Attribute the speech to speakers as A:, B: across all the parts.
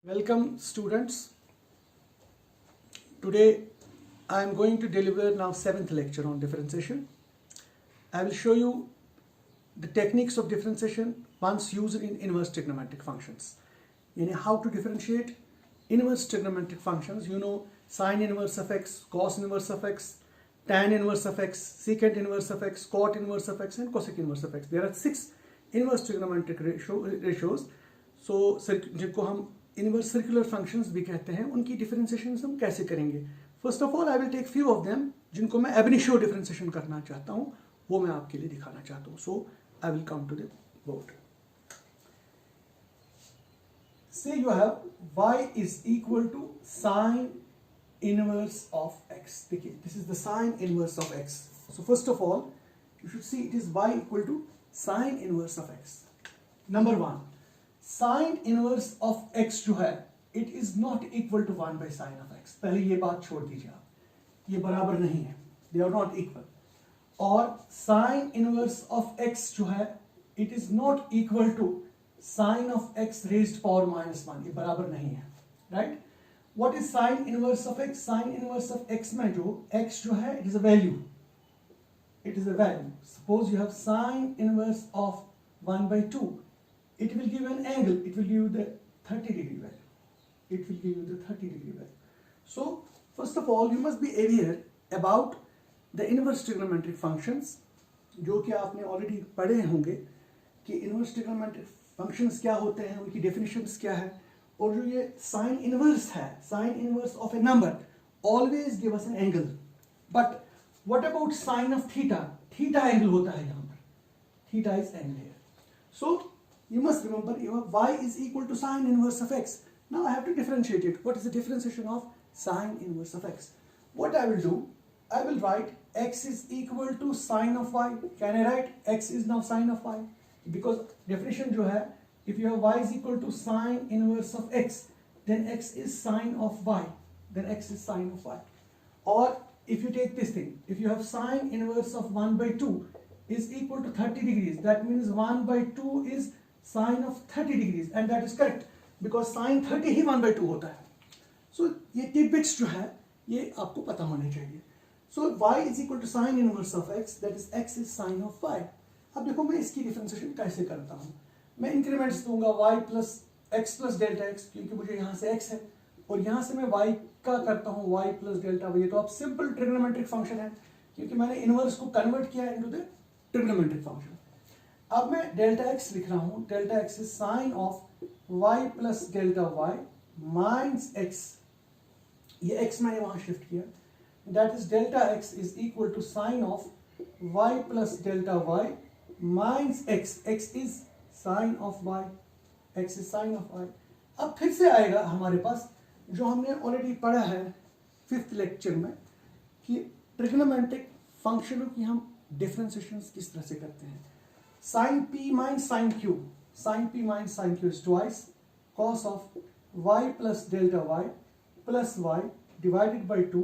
A: Welcome students. Today I am going to deliver now 7th lecture on differentiation. I will show you the techniques of differentiation once used in inverse trigonometric functions. How to differentiate inverse trigonometric functions. You know sine inverse of x, cos inverse of x, tan inverse of x, secant inverse of x, cot inverse of x and cosec inverse of x. There are 6 inverse trigonometric ratios. So जिनको हम inverse circular functions भी कहते हैं, उनकी differentiation हम कैसे करेंगे. First of all I will take few of them जिनको मैं एब इनिशियो डिफरेंशिएशन करना चाहता हूं, वो मैं आपके लिए दिखाना चाहता हूं. So I will come to the board. Say you have y is equal to sine inverse of x. देखिए this is the sine inverse of x. So first of all you should see it is y equal to sine inverse of x. Number 1, sine inverse of x जो है it is not equal to 1 by sine of x. पहले ये बात छोड़ दीजिए आप, ये बराबर नहीं है, दे आर नॉट इक्वल. और साइन इनवर्स ऑफ x जो है it is not equal to sine of x raised power -1. ये बराबर नहीं है, right. What is sine inverse of x? Sine inverse of x में जो x जो है it is a value. It is a value. Suppose you have sine inverse of 1/2. It will give an angle. It will give you the 30-degree value. It will give you the 30-degree value. So, first of all, you must be aware about the inverse trigonometric functions, जो कि आपने already पढ़े होंगे कि inverse trigonometric functions क्या होते हैं, उनकी definitions क्या है. और जो ये sin inverse है, sin inverse of a number always give us an angle. But what about sin of theta? Theta angle होता है यहाँ पर. Theta is angle here. So you must remember your y is equal to sine inverse of x. Now I have to differentiate it. What is the differentiation of sine inverse of x? What I will do, I will write x is equal to sine of y. Can I write x is now sine of y? Because definition जो है, if you have y is equal to sine inverse of x, then x is sine of y. Then x is sine of y. Or if you take this thing, if you have sine inverse of 1/2 is equal to 30 degrees, that means 1/2 is sine of 30 degrees and that is correct because sine 30 ही 1/2 होता है. सो ये titbits जो है ये आपको पता होने चाहिए. So y is equal to sine inverse of x, that is x is sine of y. अब देखो मैं इसकी डिफरेंशिएशन कैसे करता हूँ. मैं इंक्रीमेंट्स दूंगा y plus x plus delta x, क्योंकि मुझे यहाँ से x है और यहाँ से मैं y का करता हूँ y प्लस डेल्टा y. तो अब सिंपल ट्रिग्नोमेट्रिक फंक्शन है क्योंकि मैंने इनवर्स को कन्वर्ट किया इनटू द ट्रिग्नोमेट्रिक फंक्शन. अब मैं डेल्टा x लिख रहा हूं. Delta x is sine of y plus delta y minus x. ये x मैंने वहां शिफ्ट किया. That is delta x is equal to sine of y plus delta y minus x. x is sine of y. x is sine of y. अब फिर से आएगा हमारे पास जो हमने ऑलरेडी पढ़ा है 5th लेक्चर में कि ट्रिग्नोमेट्रिक फंक्शनों की हम डिफरेंशिएशन किस तरह से करते हैं. Sin p minus sin q. Sin p minus sin q is twice cos of y plus delta y plus y divided by 2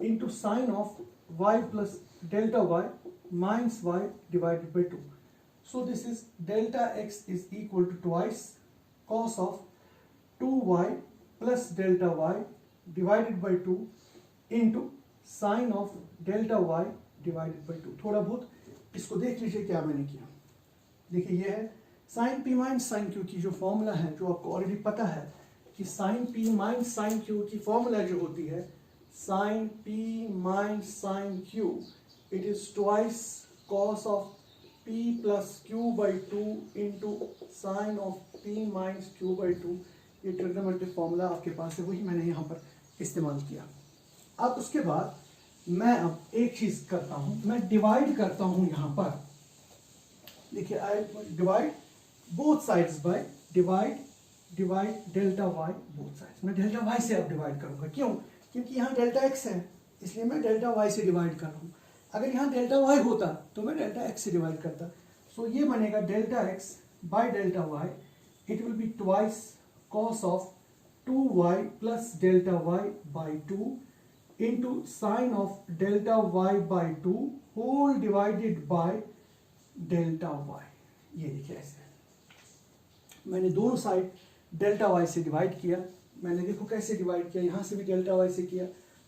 A: into sin of y plus delta y minus y divided by 2. So this is delta x is equal to twice cos of 2y plus delta y divided by 2 into sin of delta y divided by 2. थोड़ा बहुत इसको देख लीजिए क्या मैंने किया. देखिए ये है sine P minus sine Q की जो फॉर्मूला है, जो आपको ऑलरेडी पता है कि sine P minus sine Q की फॉर्मूला जो होती है sine P minus sine Q, it is twice cos of P plus Q by 2 into sine of P minus Q by 2. ये ट्रिग्नोमेट्रिक फॉर्मूला आपके पास है, वही मैंने यहाँ पर इस्तेमाल किया. अब उसके बाद मैं अब एक चीज करता हूँ, मैं डिवाइड करता हूँ यहाँ पर. देखिए I divide both sides by divide delta Y both sides. मैं डेल्टा वाई से अब डिवाइड करूंगा. क्यों? क्योंकि यहाँ डेल्टा एक्स है इसलिए मैं डेल्टा वाई से डिवाइड कर रहा हूँ. अगर यहाँ डेल्टा वाई होता तो मैं डेल्टा एक्स से डिवाइड करता. सो ये बनेगा delta X by delta Y. It will be twice cos of 2y plus delta Y by 2 into sine of delta Y by 2 whole divided by delta Y. ये देखिए ऐसे मैंने दोनों side delta Y से divide किया, मैंने देखो कैसे डिवाइड किया, यहाँ से भी डेल्टा वाई से किया,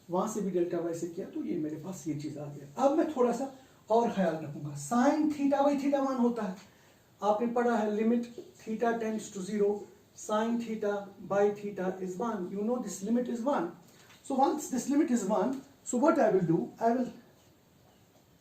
A: वहाँ से भी डेल्टा वाई से किया, तो ये मेरे पास ये चीज़ आ गया। अब मैं थोड़ा सा और ख्याल रखूंगा, साइन थीटा बाई थीटा 1 होता है, आपने पढ़ा है limit theta tends to 0 sine theta by theta is 1, you know this limit is 1. So once this limit is 1, so what I will do, I will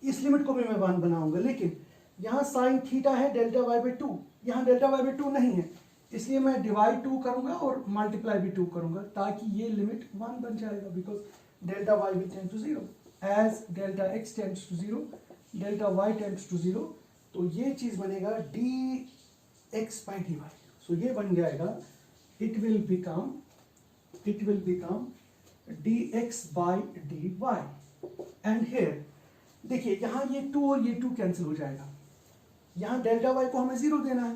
A: इस लिमिट को भी मैं 1 बनाऊंगा, लेकिन यहाँ साइन थीटा है डेल्टा वाई बाई 2, यहाँ delta Y by 2 नहीं है, इसलिए मैं डिवाइड 2 करूंगा और मल्टीप्लाई भी 2 करूंगा, ताकि ये लिमिट 1 बन जाएगा, because delta Y will tend to 0 as delta X tends to 0 delta Y tends to 0, तो ये चीज बनेगा D X by D Y. So ये बन जाएगा, it will become dx by dy. And here देखिए, यहाँ ये 2 और ये 2 कैंसिल हो जाएगा, यहाँ डेल्टा y को हमें 0 देना है,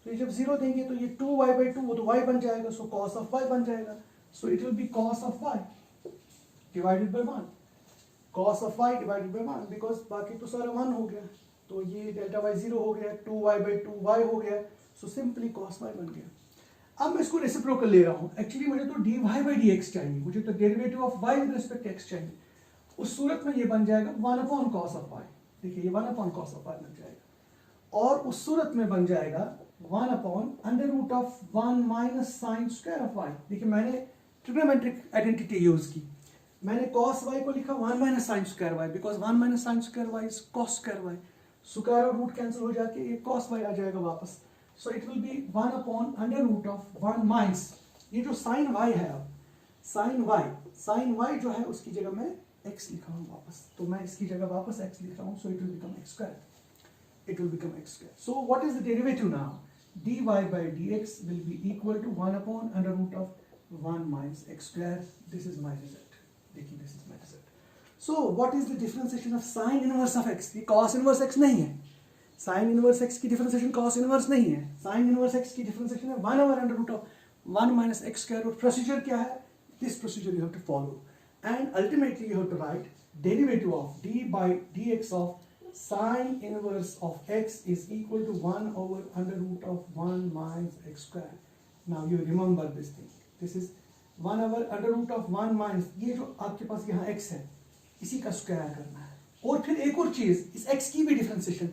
A: तो ये जब 0 देंगे तो ये 2y by 2 वो तो y बन जाएगा, सो cos of y बन जाएगा, सो it will B cos of y divided by 1, cos of y divided by 1, because बाकी तो सारा 1 हो गया, तो ये डेल्टा y 0 हो गया, 2y by 2y हो गया, सो सिंपली cos y बन गया. अब मैं इसको रेसिप्रोकल ले रहा हूँ, एक्चुअली मुझे तो dy by dx चाहिए, मुझे तो derivative of y with respect x चाहिए, उस सूरत में ये बन जाएगा 1 अपॉन cos of y, देखिए ये 1 अपॉन cos of y बन जाएगा, और उस सूरत में बन जाएगा 1 upon under root of 1 minus sine square of y. देखिए मैंने ट्रिग्नोमेट्रिक आइडेंटिटी यूज की, मैंने cos y को लिखा 1 minus sine square y, because 1 minus sine square y is cos square y, square और रूट कैंसिल हो जाके ये cos y आ जाएगा वापस, so it will be 1 upon under root of 1 minus ये जो साइन y है, अब साइन y जो है उसकी जगह मैं x लिखा हूँ वापस, तो मैं इसकी जगह वापस x लिख रहा हूँ, सो it will become x square, it will become x square. So what is the derivative now? dy by dx will be equal to 1 upon under root of 1 minus x square. This is my result. देखिए this is my result. So what is the differentiation of sin inverse of x? ये cos inverse x नहीं है, sin inverse x की differentiation cos inverse नहीं है, sin inverse x की differentiation है 1 over under root of 1 minus x square. और procedure क्या है? This procedure you have to follow, and ultimately you have to write derivative of d by dx of sin inverse of x is equal to 1 over under root of 1 minus x square. Now you remember this thing. This is 1 over under root of 1 minus, ये जो आपके पास यहाँ x है इसी का square करना है, और फिर एक और चीज, इस x की भी differentiation,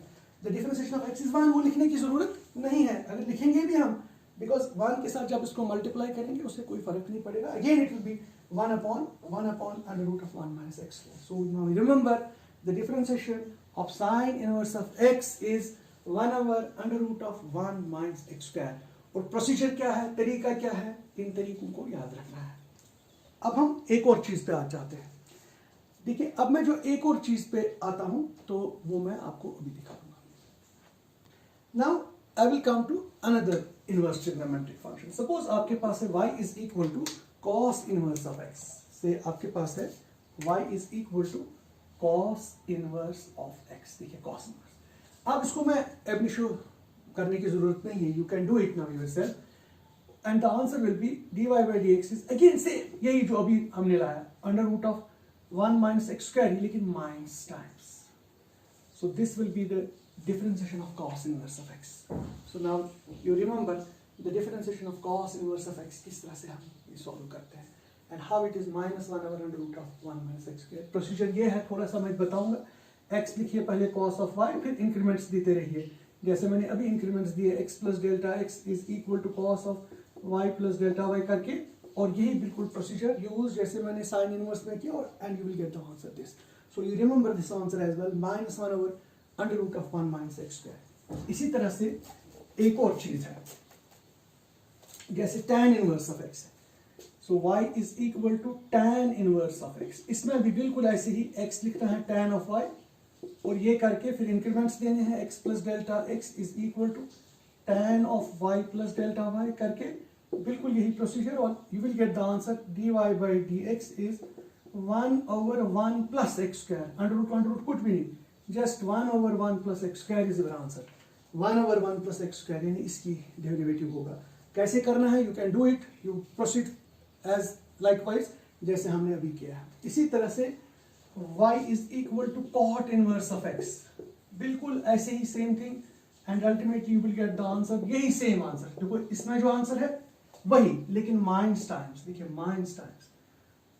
A: the differentiation of x is 1, वो लिखने की जरूरत नहीं है, अगर लिखेंगे भी हम, बिकॉज 1 के साथ जब इसको मल्टीप्लाई करेंगे उससे कोई फर्क नहीं पड़ेगा, again it will be 1 upon under root of 1 minus x square. So now remember the differentiation of sin inverse of x is 1 over under root of 1 minus x square. और प्रोसीजर क्या है, तरीका क्या है, इन तरीकों को याद रखना है. अब हम एक और चीज पे आ जाते हैं. देखिए अब मैं जो एक और चीज पे आता हूं तो वो मैं आपको अभी दिखा दूंगा. Now I will come to another inverse trigonometric function. Suppose आपके पास है y is equal to cos inverse of x. से आपके पास है y is equal to cos inverse of x. देखिए cos inverse. अब इसको मैं अब इशू करने की जरूरत नहीं है, you can do it now yourself, and the answer will be dy by dx is again से यही जो अभी हमने लाया under root of 1 minus x square, लेकिन minus times. So this will be the differentiation of cos inverse of x. So now you remember the differentiation of cos inverse of x किस तरह से हम ये सॉल्व करते हैं, and how it is minus 1 over under root of 1 minus x square. Procedure ये है, थोड़ा सा मैं बताऊंगा. x लिखिए पहले cos of y, फिर इंक्रीमेंट्स देते रहिए, जैसे मैंने अभी इंक्रीमेंट्स दिए x plus delta x is equal to cos of y plus delta y करके, और यही बिल्कुल प्रोसीजर यूज जैसे मैंने साइन इनवर्स में किया, और and you will get the answer this. So you remember this answer as well, minus 1 over under root of 1 minus x square. इसी तरह से एक और चीज है, जैसे tan inverse of x है, so y is equal to tan inverse of x. इसमें भी बिल्कुल ऐसे ही x लिखना है tan of y, और ये करके फिर इंक्रीमेंट्स देने हैं, x plus delta x is equal to tan of y plus delta y करके, बिल्कुल यही प्रोसीजर, और you will get the answer dy by dx is 1 over 1 plus x square. under root कुछ भी नहीं, just 1 over 1 plus x square is your answer. 1 over 1 plus x square यानी इसकी derivative होगा. कैसे करना है, you can do it, you proceed as likewise जैसे हमने अभी किया है. इसी तरह से y is equal to cot inverse of x, बिल्कुल ऐसे ही same thing, and ultimately you will get the answer, यही सेम आंसर. देखो इसमें जो आंसर है वही, लेकिन माइनस टाइम्स, देखिए माइनस टाइम्स,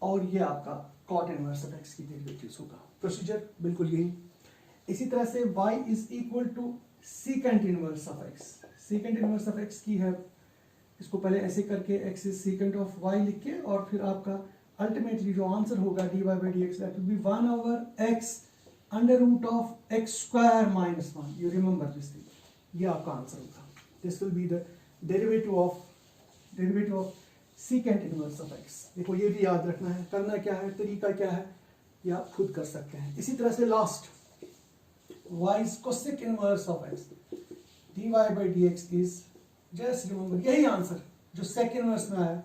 A: और ये आपका कॉट इनवर्स ऑफ एक्स की डेरिवेटिव्स होगा। प्रोसीजर बिल्कुल यही। इसी तरह से y is equal to secant inverse of X. Secant inverse of X की है, इसको पहले ऐसे करके x is secant of y लिख के, और फिर आपका अल्टीमेटली जो आंसर होगा dy by dx that will be 1 over x under root of x square minus 1। You remember this thing, ये आपका आंसर होगा। This will be the derivative of secant inverse of X. देखो ये भी याद रखना है, करना क्या है, तरीका क्या है, ये आप खुद कर सकते हैं। इसी तरह से last y is cosec inverse of x dy by dx is, just remember यही आंसर जो sec inverse में आया,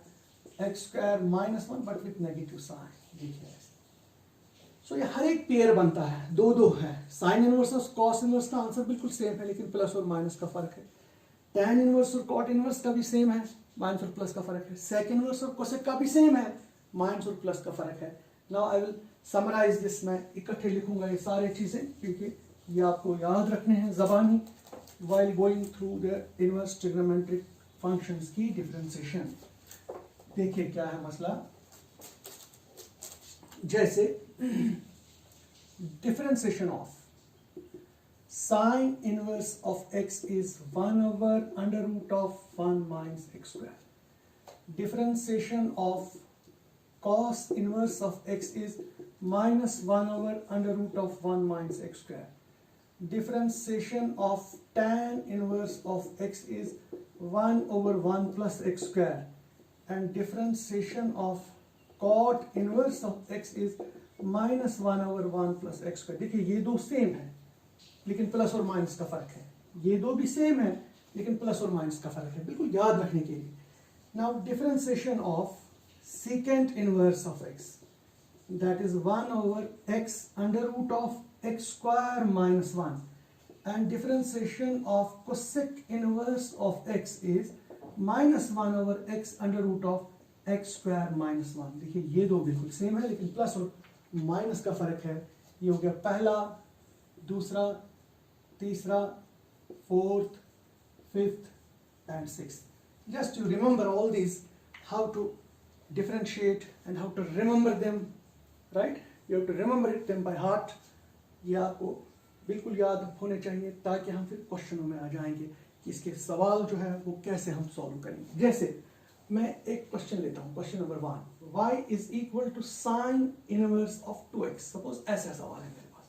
A: x square minus 1 but with negative sign। देखिए सो ये हर एक पेयर बनता है, दो दो है। साइन इनवर्स और कॉस इनवर्स का आंसर बिल्कुल सेम है, लेकिन प्लस और माइनस का फर्क है। टैन इनवर्स और कॉट इनवर्स का भी सेम है, माइनस और प्लस का फर्क है। सेक इनवर्स और कोसेक का भी सेम है, माइनस और प्लस का फर्क है। Now I will summarize this, मैं इकट्ठे लिखूंगा ये सारी चीजें, क्योंकि ये आपको याद रखने हैं ज़बानी while going through the inverse trigonometric functions की डिफरेंशिएशन। देखिए क्या है मसला, जैसे differentiation of sine inverse of x is 1 over under root of 1 minus x square। Differentiation of cos inverse of x is minus 1 over under root of 1 minus x square। differentiation of tan inverse of x is 1 over 1 plus x square, and differentiation of cot inverse of x is minus 1 over 1 plus x square। देखिए ये दो same है, लेकिन plus और minus का फर्क है। ये दो भी सेम है, लेकिन प्लस और माइनस का फर्क है, बिल्कुल याद रखने के लिए। Now differentiation of secant inverse of x, that is 1 over x under root of x square minus 1, and differentiation of cosec inverse of x is minus 1 over x under root of x square minus 1। देखिए ये दो बिल्कुल same है, लेकिन plus और minus का फर्क है। ये हो गया पहला, दूसरा, तीसरा, fourth, fifth and sixth. Just you remember all these, how to differentiate and how to remember them, right? You have to remember it them by heart। ये आपको बिल्कुल याद होने चाहिए, ताकि हम फिर क्वेश्चनों में आ जाएंगे कि इसके सवाल जो है वो कैसे हम सॉल्व करेंगे। जैसे मैं एक क्वेश्चन लेता हूँ, question number 1, y is equal to sin inverse of 2x। Suppose ऐसा सवाल है मेरे पास,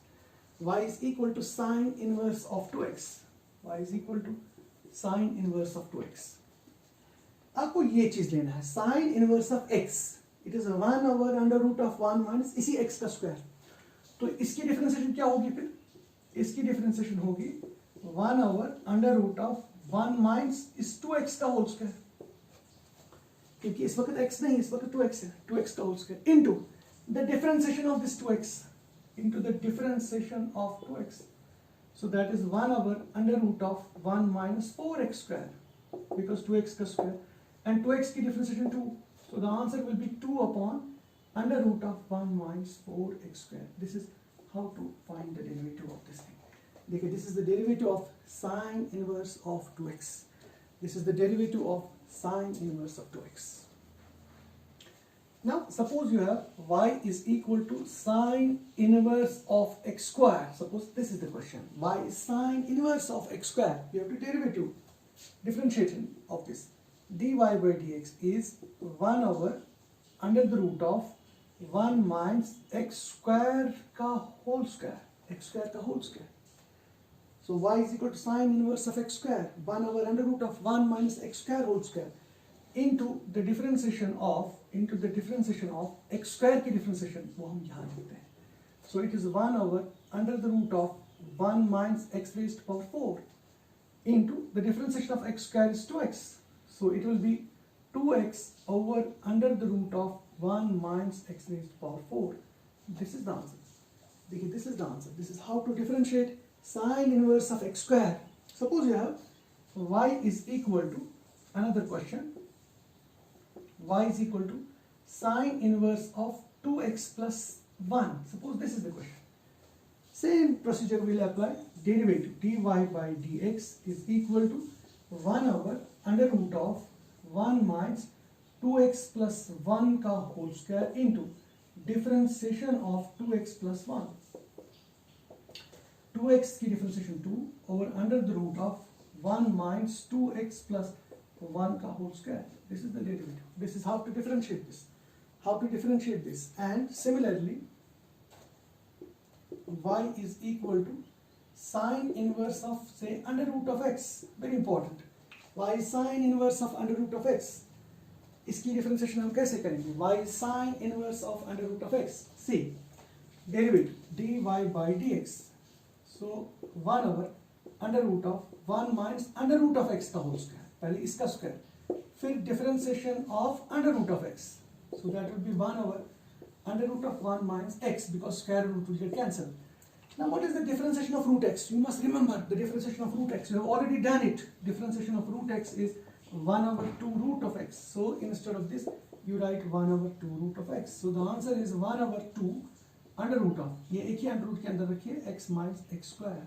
A: y is equal to sin inverse of 2x, y is equal to sin inverse of 2x। आपको ये चीज लेना है, sine inverse of x, it is 1 over under root of 1 minus इसी x का स्क्वायर। तो इसकी डिफरेंशिएशन क्या होगी फिर? इसकी डिफरेंशिएशन होगी 1 over under root of 1 minus इस 2x का होल स्क्वायर, क्योंकि इस वक्त x नहीं, इस वक्त 2x है, 2x का whole square into the differentiation of this 2x into the differentiation of 2x। So that is 1 over under root of 1 minus 4x square, because 2x का स्क्वायर and 2x की differentiation 2, so the answer will be 2 upon under root of 1 minus 4x square। This is how to find the derivative of this thing। देखिए, this is the derivative of sine inverse of 2x। This is the derivative of sine inverse of 2x। Now suppose you have y is equal to sine inverse of x square। Suppose this is the question, y is sine inverse of x square। You have to derivative differentiation of this, dy by dx is 1 over under the root of 1 minus x square का whole square, x square का whole square। So y is equal to sine inverse of x square, 1 over under root of 1 minus x square whole square into the differentiation of x square की differentiation वो हम यहाँ लिखते हैं। So it is 1 over under the root of 1 minus x raised to power 4 into the differentiation of x square is 2x। So it will be 2x over under the root of 1 minus x raised to power 4। This is the answer। देखिए, this is the answer। This is how to differentiate sine inverse of x square। Suppose you have y is equal to, another question, y is equal to sine inverse of 2x plus 1। Suppose this is the question। Same procedure will apply, derivative dy by dx is equal to 1 over under root of 1 minus 2x plus 1 का whole square into differentiation of 2x plus 1. 2x की differentiation 2 over under the root of 1 minus 2x plus 1 का whole square. This is the derivative. This is how to differentiate this. How to differentiate this. And similarly, y is equal to sine inverse of say under root of x. Very important. Y is sine inverse of under root of x. इसकी differentiation हम कैसे करेंगे? Y is sine inverse of under root of x. See, derivative dy by dx. So 1 over under root of 1 minus under root of x का whole square. पहले इसका square, फिर differentiation of under root of x. So that will be 1 over under root of 1 minus x because square root will get cancelled. Now what is the differentiation of root x? You must remember the differentiation of root x. You have already done it. Differentiation of root x is 1 over 2 root of x. So instead of this, you write 1 over 2 root of x. So the answer is 1 over 2 under root of, ये एक ही under root के अंदर रखिए x minus x square.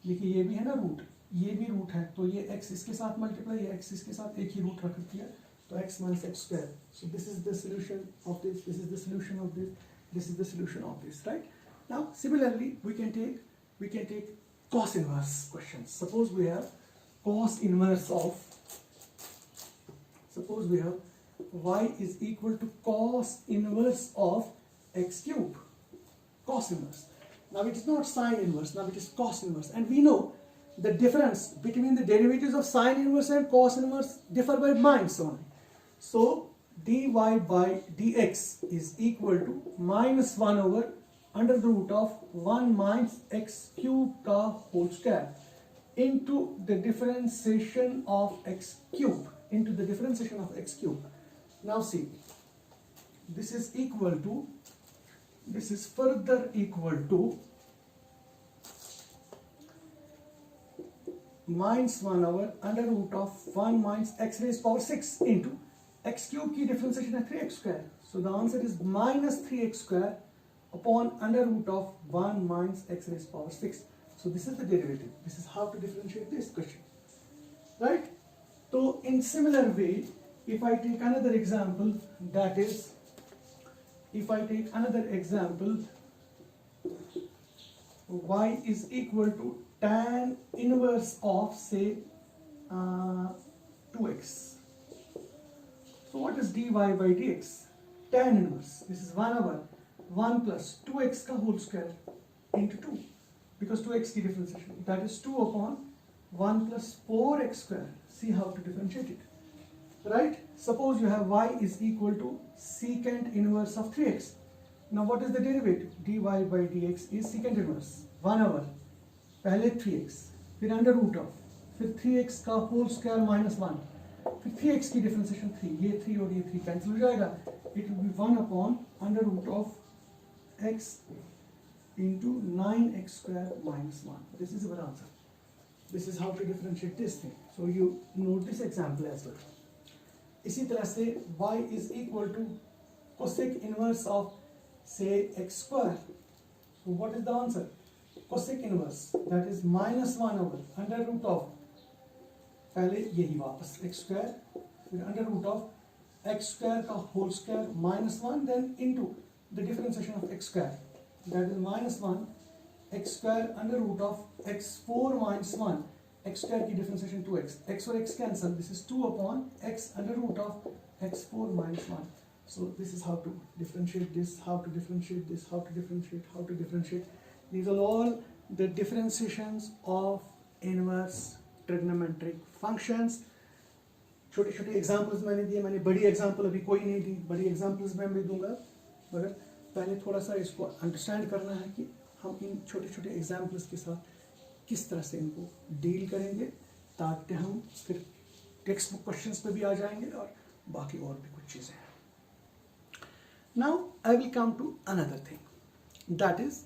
A: देखिए ये भी है ना रूट, ये भी रूट है, तो ये x इसके साथ मल्टीप्लाई, ये x इसके साथ एक ही रूट रख दिया, तो x minus x square. So this is the solution of this, this is the solution of this, this is the solution of this, right? Now similarly we can take cos inverse questions. Suppose we have cos inverse of, suppose we have y is equal to cos inverse of x cube. Cos inverse. Now it is not sine inverse, now it is cos inverse, and we know the difference between the derivatives of sine inverse and cos inverse differ by minus only. So dy by dx is equal to minus 1 over under the root of 1 minus x cube का whole square into the differentiation of x cube, into the differentiation of x cube. Now see, this is equal to, this is further equal to minus 1 over under root of 1 minus x raised power 6 into x cube की differentiation है 3x square. So the answer is minus 3x square upon under root of 1 minus x raised power 6. So this is the derivative. This is how to differentiate this question, right? So in similar way, if I take another example, that is, if I take another example, y is equal to tan inverse of say 2x. So what is dy by dx? Tan inverse. This is 1 over 1 plus 2x का whole square into 2, because 2x की differentiation, that is 2 upon 1 plus 4x square. See how to differentiate it, right? Suppose you have y is equal to secant inverse of 3x. Now what is the derivative? dy by dx is secant inverse 1 over पहले 3x, फिर under root of, फिर 3x का whole square minus 1, फिर 3x की differentiation 3, ये 3 और ये 3 cancel हो जाएगा. It will be 1 upon under root of x into 9x square minus 1. This is our answer. This is how to differentiate this thing. So you note this example as well. इसी तरह से y is equal to cosec inverse of say x square. So what is the answer? Cosec inverse, that is minus 1 over under root of, पहले यही वापस x square, फिर under root of x square का whole square minus 1, then into the differentiation of x square, that is minus 1 x square under root of x4 minus 1, x square की differentiation 2x, x और x cancel, this is 2 upon x under root of x4 minus 1. So this is how to differentiate this, how to differentiate this, how to differentiate, how to differentiate. These are all the differentiations of inverse trigonometric functions. छोटे छोटे examples मैंने दिए, मैंने बड़ी example अभी कोई नहीं दी, बड़ी एग्जाम्पल्स मैं भी दूंगा, मगर पहले थोड़ा सा इसको अंडरस्टैंड करना है कि हम इन छोटे छोटे एग्जाम्पल्स के साथ किस तरह से इनको डील करेंगे, ताकि हम फिर टेक्स्ट बुक क्वेश्चंस पे भी आ जाएंगे और बाकी और भी कुछ चीज़ें हैं. Now I will come to another thing, that is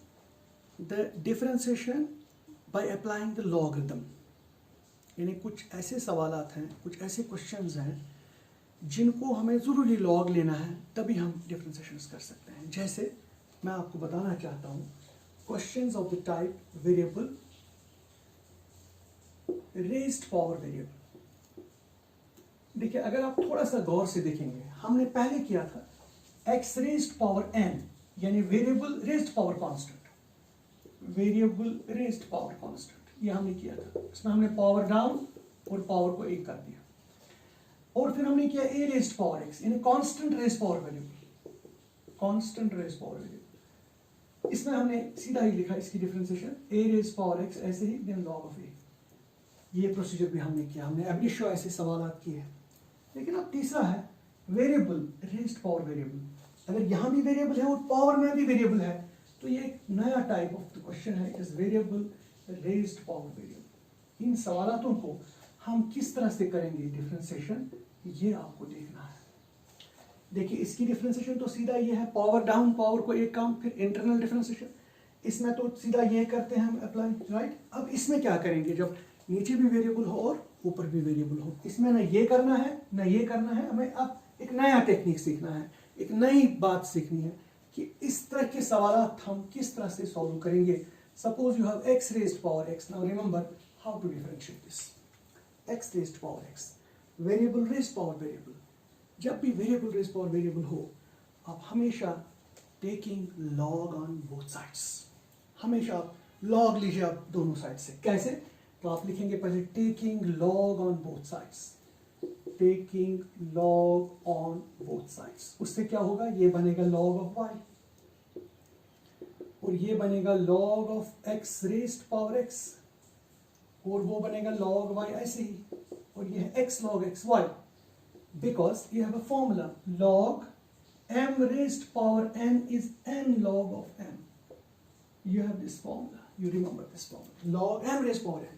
A: the differentiation by applying the logarithm. यानी कुछ ऐसे सवालात हैं, कुछ ऐसे क्वेश्चंस हैं जिनको हमें ज़रूरी लॉग लेना है, तभी हम डिफरेंशिएशन कर सकते हैं. जैसे मैं आपको बताना चाहता हूँ, questions of the type variable, raised power variable. देखिए अगर आप थोड़ा सा गौर से देखेंगे, हमने पहले किया था एक्स रेज्ड पावर एन, यानी variable raised power constant, variable raised power constant, ये हमने किया था। इसमें हमने पावर डाउन और पावर को एक कर दिया, और फिर हमने किया ए रेज्ड पावर एक्स, यानी constant raised power variable, constant raised power variable. इसमें हमने सीधा ही लिखा इसकी डिफरेंशिएशन ए रेज्ड पावर एक्स, ऐसे ही देन लॉग ऑफ ए। ये प्रोसीजर भी हमने किया, हमने एवरी शो ऐसे सवाल किए। लेकिन अब तीसरा है वेरिएबल रेज्ड पावर वेरिएबल। अगर यहाँ भी वेरिएबल है और पावर में भी वेरिएबल है, तो ये एक नया टाइप ऑफ क्वेश्चन है, it is variable raised power variable. इन सवालों को हम किस तरह से करेंगे डिफरेंशिएशन, ये आपको देखना है। देखिए इसकी डिफरेंशिएशन तो सीधा ये है, पावर डाउन, पावर को एक काम, फिर इंटरनल डिफरेंशिएशन। इसमें तो सीधा ये करते हैं हम अप्लाई, राइट। अब इसमें क्या करेंगे, जब नीचे भी वेरिएबल हो और ऊपर भी वेरिएबल हो, इसमें ना ये करना है ना ये करना है, हमें अब एक नया टेक्निक सीखना है, एक नई बात सीखनी है कि इस तरह के सवाल हम किस तरह से सॉल्व करेंगे। Suppose you have x raised power x, now remember how to differentiate this. X raised power x, variable raised power variable. जब भी वेरिएबल रेज्ड पावर वेरिएबल हो, आप हमेशा taking log on both sides, हमेशा log लीजिए आप दोनों side से। कैसे, तो आप लिखेंगे पहले taking log on both sides, taking log on both sides. उससे क्या होगा, ये बनेगा लॉग ऑफ वाई और ये बनेगा log of x raised power x, और वो बनेगा लॉग वाई ऐसे ही, और ये है x log x y, because you have a formula log m raised power n is n log of m. You have this formula, you remember this formula, log m raised power n,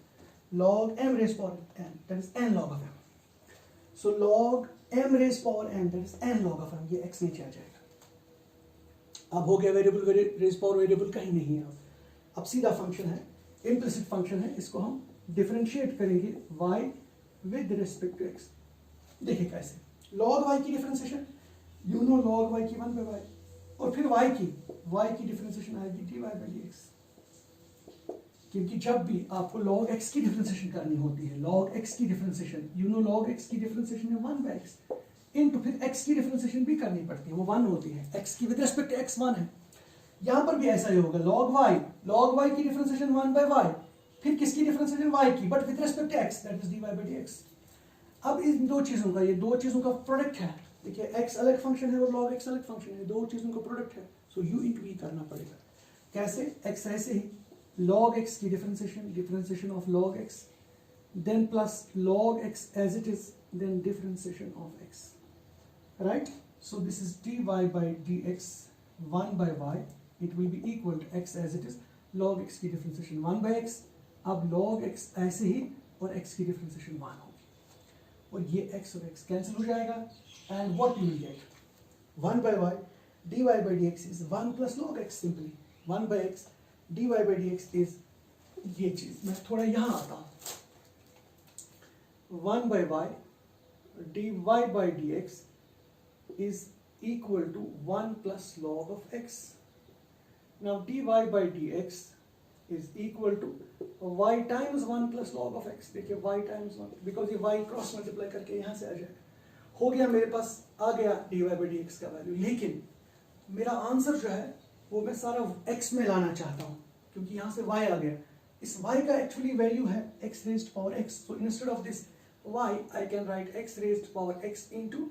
A: log m raised power n, that is n log of m. So log m raised power n, that is n log of m, ये x नीचे आ जाएगा। अब हो गया variable raised power variable, कहीं नहीं है अब सीधा फंक्शन है, इम्प्लिसिट फंक्शन है, इसको हम डिफरेंशिएट करेंगे y with respect to x। देखिए कैसे, log y की differentiation, you know log y की 1 by y, और फिर y की डिफरेंशिएशन आएगी dy by dx। क्योंकि जब भी आपको log x की डिफरेंशिएशन करनी होती है, log x की differentiation, you know log x की डिफरेंशिएशन है 1 by x, इनटू फिर x की डिफरेंशिएशन भी करनी पड़ती है, वो 1 होती है, x की विद रिस्पेक्ट टू x 1 है। यहाँ पर भी ऐसा ही होगा, log y की डिफरेंशिएशन 1 by y, फिर किसकी डिफरेंशिएशन y की, but with respect to x, that is dy by dx। अब इन दो चीजों का, ये दो चीजों का प्रोडक्ट है। देखिए x अलग फंक्शन है और log x अलग फंक्शन है, दो चीजों का प्रोडक्ट है, सो u इंटू v करना पड़ेगा। कैसे, x ऐसे ही log x की differentiation of log x, then plus log x as it is, then differentiation of x, right. So this is dy by dx 1 by y, it will be equal to x as it is, log x की differentiation 1 by x, अब log x ऐसे ही और x की differentiation 1 होगी, और ये x और x cancel हो जाएगा, and what you will gate 1 by y dy by dx is 1 plus log x, simply 1 by x dy by dx is ये चीज। मैं थोड़ा यहां आता हूं, 1 by y dy by dx is equal to 1 plus log of x. Now dy by dx is equal to y times 1 plus log of x। देखिए y times 1, because ये y cross multiply करके यहाँ से आ जाएगा, हो गया मेरे पास, आ गया dy by dx का वैल्यू। लेकिन मेरा आंसर जो है वो मैं सारा x में लाना चाहता हूँ, क्योंकि यहाँ से y आ गया, इस y का एक्चुअली वैल्यू है x raised power x, so instead of this y I can write x raised power x into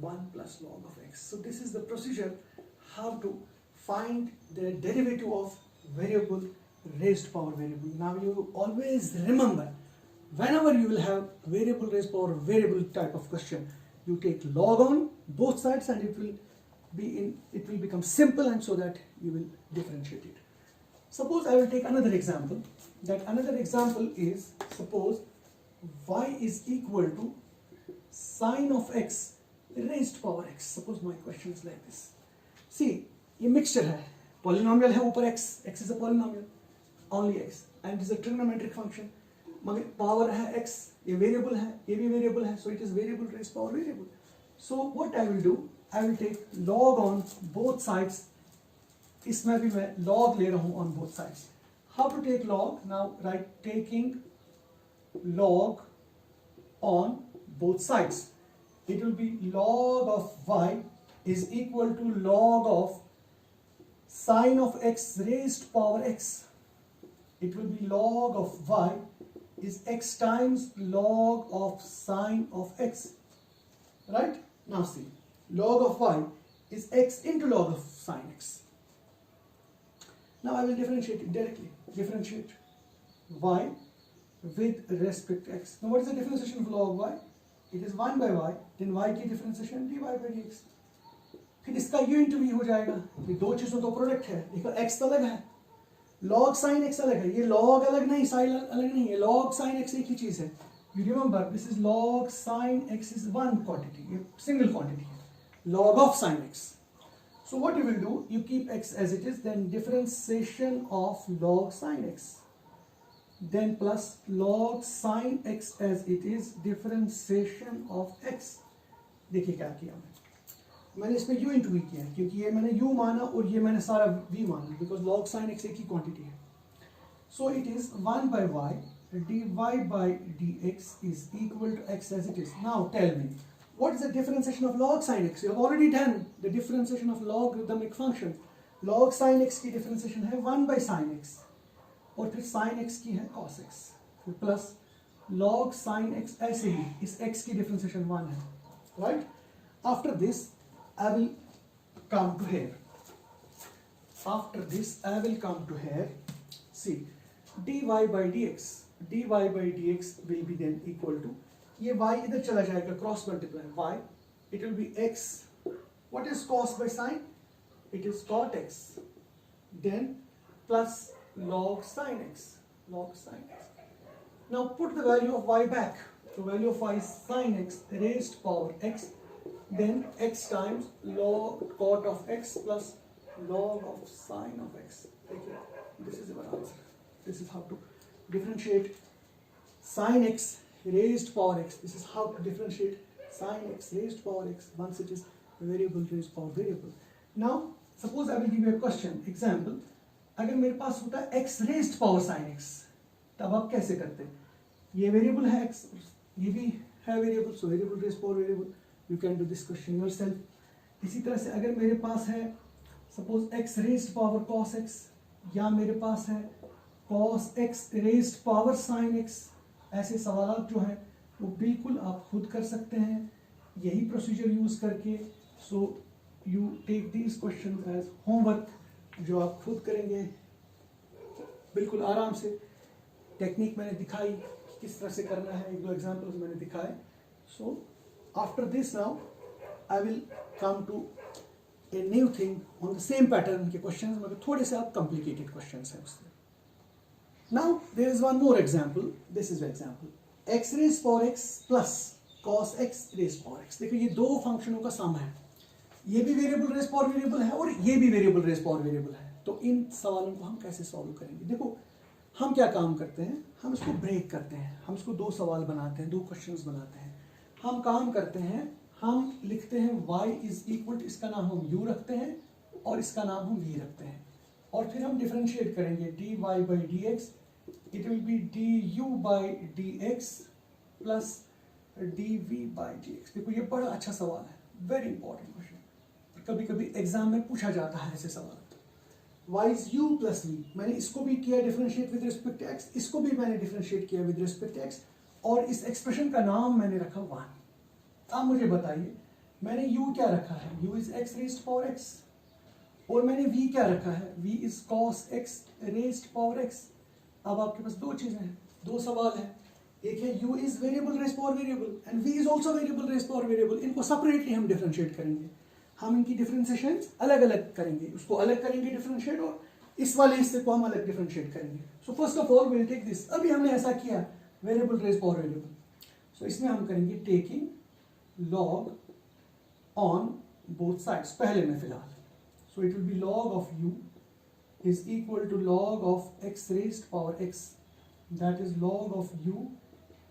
A: 1 plus log of x. So this is the procedure how to find the derivative of variable raised power variable. Now you always remember, whenever you will have variable raised power variable type of question, you take log on both sides and it will become simple, and so that you will differentiate it. Suppose I will take another example. That another example is, suppose y is equal to sine of x raised power x. Suppose my question is like this. See, ये mixture है, polynomial है ऊपर x, x is a polynomial, only x, and it is a trigonometric function. मगर power है x, ये variable है, ये भी variable है, so it is variable raised power variable. So what I will do, I will take log on both sides. इसमें भी मैं log ले रहा हूँ on both sides. How to take log? Now write taking log on both sides. it will be log of y is equal to log of sine of x raised power x. It will be log of y is x times log of sine of x. Right? Now see, log of y is x into log of sine x. Now I will differentiate it directly. Differentiate y with respect to x. Now what is the differentiation of log y? It is 1 by y, then y की differentiation dy by dx. फिर इसका u into v हो जाएगा. ये दो चीजों का product है. देखो x अलग है, log sin x अलग है. ये log अलग नहीं, sin अलग नहीं है. log sin x एक ही चीज है. You remember this is log sin x is one quantity, ये single quantity है. Log of sin x. So what you will do, you keep x as it is, then differentiation of log sin x. Then plus log sin x as it is, differentiation of x. देखिए क्या किया मैंने इसमें u into v किया है, क्योंकि ये मैंने u माना और ये मैंने सारा v माना, because log sin x एक ही क्वांटिटी है. So it is 1 by y dy by dx is equal to x as it is. Now tell me, what is the differentiation of log sin x? You have already done the differentiation of logarithmic function. Log sin x की differentiation है 1 by sin x, और फिर sin x की है cos x, फिर plus log sin x ऐसे ही, इस x की differentiation 1 है. Right? After this I will come to here. After this I will come to here. See, dy by dx, dy by dx will be then equal to, ये y इधर चला जाएगा, cross multiply y, it will be x. What is cos by sin? It is cot x. Then plus log sin x, log sin x. Now put the value of y back. The value of y is sin x raised power x. Then x times log cot of x plus log of sine of x. Okay, this is our answer. This is how to differentiate sine x raised power x. This is how to differentiate sine x raised power x once it is variable raised power variable. Now suppose I will give you a question. Example, अगर मेरे पास होता है x raised power sine x, तब आप कैसे करते? ये variable है x, ये भी है variable, so variable raised power variable. You can do this question yourself. इसी तरह से अगर मेरे पास है suppose x raised power cos x, या मेरे पास है cos x raised power sin x, ऐसे सवालात जो हैं वो बिल्कुल आप खुद कर सकते हैं यही प्रोसीजर यूज करके. So you take these questions as homework, जो आप खुद करेंगे बिल्कुल आराम से. टेक्निक मैंने दिखाई किस तरह से करना है, एक दो एग्जांपल्स मैंने दिखाए. सो after this now I will come to a new thing on the same pattern के questions, मगर थोड़े से आप complicated questions हैं उससे. Now there is one more example. This is the example, x raised power x plus cos x raised power x. देखो ये दो फंक्शनों का सम है, ये भी वेरिएबल रेज पावर वेरिएबल है और ये भी वेरिएबल रेज पावर वेरिएबल है. तो इन सवालों को हम कैसे सॉल्व करेंगे? देखो हम क्या काम करते हैं, हम इसको ब्रेक करते हैं, हम इसको दो सवाल बनाते हैं, दो क्वेश्चंस बनाते हैं. हम काम करते हैं, हम लिखते हैं y इज इक्वल टू, इसका नाम हम u रखते हैं और इसका नाम हम v रखते हैं, और फिर हम डिफरेंशिएट करेंगे dy by dx. It will B du by dx plus dv by dx. देखो ये बड़ा अच्छा सवाल है, वेरी इंपॉर्टेंट क्वेश्चन. कभी कभी एग्जाम में पूछा जाता है ऐसे सवाल. y is u plus v, मैंने इसको भी किया differentiate with respect to x, इसको भी मैंने डिफरेंशिएट किया विद रिस्पेक्ट टू x, और इस एक्सप्रेशन का नाम मैंने रखा 1. अब मुझे बताइए मैंने u क्या रखा है, u is x raised power x, और मैंने v क्या रखा है, v is cos x raised power x. अब आपके पास दो चीजें हैं, दो सवाल हैं. एक है u is variable raised power variable and v is also variable raised power variable. इनको सेपरेटली हम डिफरेंशिएट करेंगे, हम इनकी डिफरेंशिएशन अलग अलग करेंगे, उसको अलग करेंगे डिफरेंशिएट, और इस वाले हिस्से को हम अलग डिफरेंशिएट करेंगे. So first of all will take this. अभी हमने ऐसा किया variable raise power variable, so इसमें हम करेंगे taking log on both sides पहले में फिलहाल. So it will be log of u is equal to log of x raised power x, that is log of u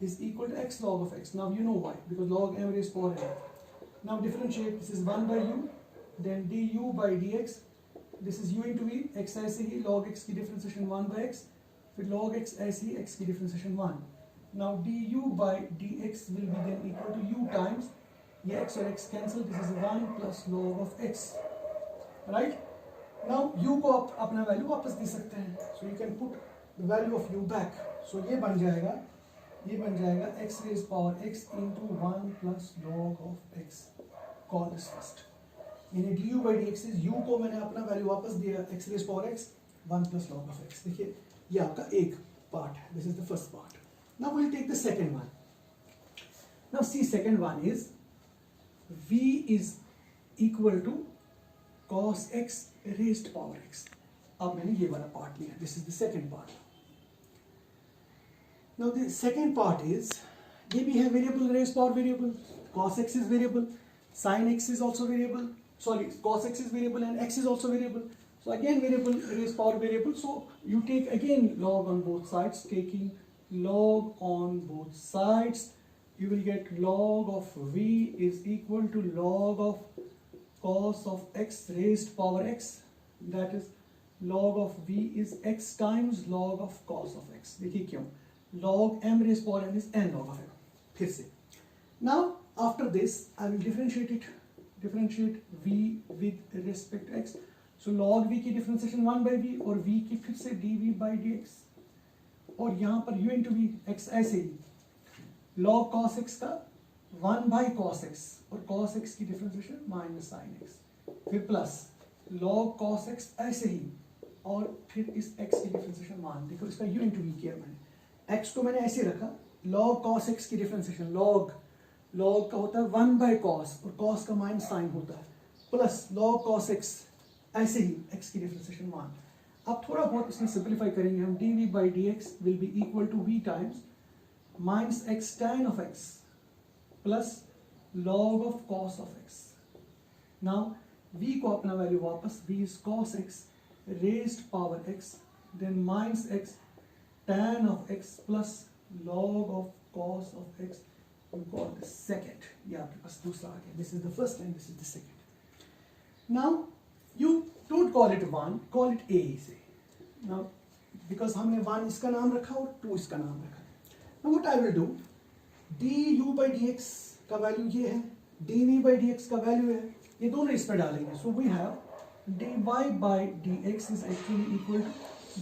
A: is equal to x log of x. Now you know why, because log m raised power n. Now differentiate, this is 1 by u, then du by dx, this is u into v, x ऐसे ही log x की differentiation 1 by x, फिर log x ऐसे ही x की differentiation 1. Now du by dx will be then equal to u times ये x और x cancel, this is 1 plus log of x, right. Now u को आप अपना value वापस दे सकते हैं, so you can put the value of u back, so ये बन जाएगा x raise power x into 1 plus log of x, call this first, यानी du by dx is u को मैंने अपना वैल्यू वापस दिया x raise power x 1 plus log of x। देखिए ये आपका एक पार्ट है, this is the first part. Now we will take the second one. Now see second one is v is equal to cos x raised power x। अब मैंने ये वाला part लिया, this is the second part. Now the second part is, ये भी है variable, raise power variable, cos x is variable, sin x is also variable, sorry, cos x is variable and x is also variable, so again variable, raise power variable, so you take again log on both sides, taking log on both sides you will get log of v is equal to log of cos of x raised power x, that is log of v is x times log of cos of x। देखिए क्यों, log m raised power n is n log of m। फिर से now after this I will differentiate v with respect to x, so log v की differentiation 1 by v और v की फिर से dv by dx, और यहाँ पर u into v x ऐसे ही log cos x का 1 by cos x और cos x की डिफरेंशिएशन माइनस sin x, फिर प्लस log cos x ऐसे ही और फिर इस x की डिफरेंशिएशन मान, देखो इसका u into v किया मैंने, x को मैंने ऐसे रखा, log cos x की डिफरेंशिएशन log का होता है 1 by cos और cos का माइनस sin होता है, प्लस log cos x ऐसे ही x की डिफरेंशिएशन मान। अब थोड़ा बहुत इसमें सिंपलीफाई करेंगे हम, dv by dx will be equal to v times minus x tan of x plus log of cos of x। now v को अपना वैल्यू वापस, v is cos x raised power x then minus x tan of x plus log of cos of x, you call this second, ये आपके पास दूसरा आ गया, this is the first and this is the second। now you don't call it 1, call it a से, now because हमने 1 इसका नाम रखा और 2 इसका नाम रखा। now what I will do, du by dx का वैल्यू ये है, dv by dx का वैल्यू है, ये दोनों इसमें डालेंगे, so we have dy by dx is actually equal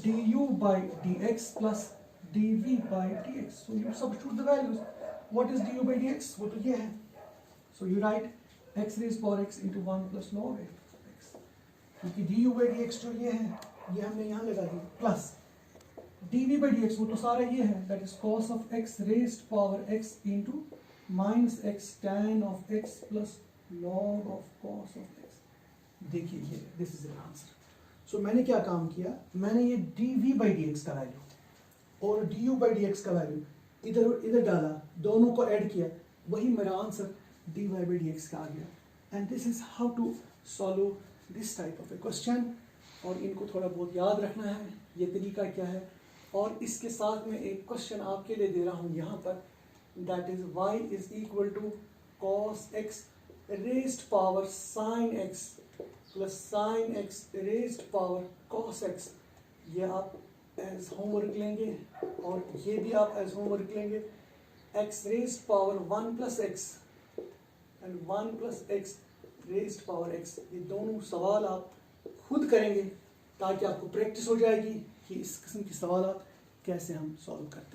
A: to du by dx plus dv by dx, so you substitute the values, what is du by dx, वो तो ये है, so you write x raised power x into 1 plus log x, क्योंकि du by dx जो ये है ये हमने यहाँ लगा दिया, प्लस dv by dx वो तो सारा ये है, that is cos of x raised power x into minus x tan of x plus log of cos of x। देखिए ये this is an answer। so मैंने क्या काम किया, मैंने ये dv by dx का वैल्यू और du by dx का वैल्यू इधर डाला, दोनों को ऐड किया, वही मेरा आंसर dy by dx का आ गया। and this is how to solve this type of a question, और इनको थोड़ा बहुत याद रखना है, ये तरीका क्या है। और इसके साथ में एक क्वेश्चन आपके लिए दे रहा हूँ यहाँ पर, that is y is equal to cos x raised power sin x plus sin x raised power cos x, ये आप एज होमवर्क लेंगे और ये भी आप एज होमवर्क लेंगे। x raised power 1 plus x and 1 plus x raised power x, ये दोनों सवाल आप खुद करेंगे ताकि आपको प्रैक्टिस हो जाएगी कि इस किस्म के सवाल कैसे हम सॉल्व करते हैं।